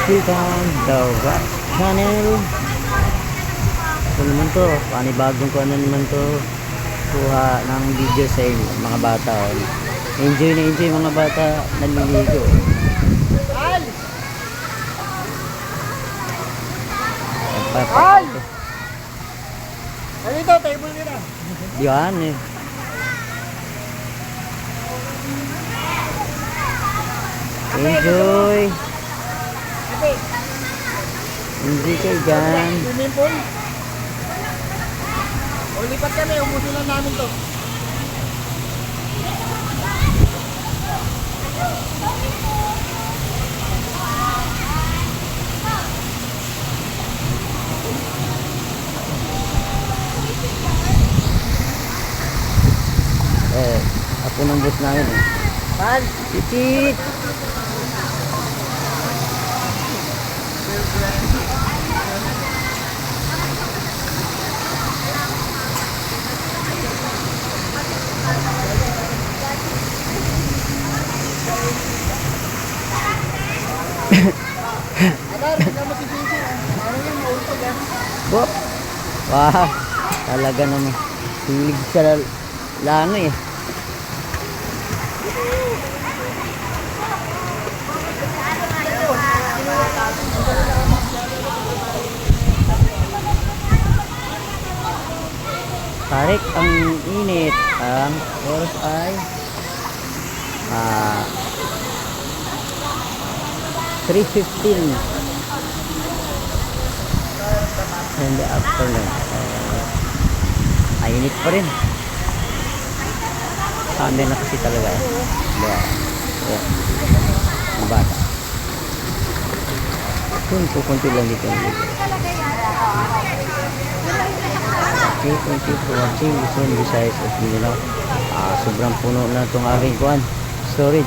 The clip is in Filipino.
Welcome the Rock Channel. Ito naman to, panibagong ko naman to, kuha ng video sa inyo, mga bata. Enjoy na enjoy mga bata, naliligo. Al! Dito, table nila. Yan eh. Enjoy. Enjoy kayo dyan. Swimming pool. O lipat kami, umusin lang namin to. Ako ng boss namin eh. Al! Pitit! Alar, kasama si Gigi. Ano yan, maulpag yan. Bop! Wow! Talaga naman. Hilig sa lano eh. Tarik ang init. Ang oras ay 3:15 in the afternoon. Init pa rin. Summer na kasi talaga. Yeah. Ang bata. Kunti lang dito. Okay, thank you for watching. Luzon, Visayas at Mindanao. Sobrang puno na itong aking kuwan storage.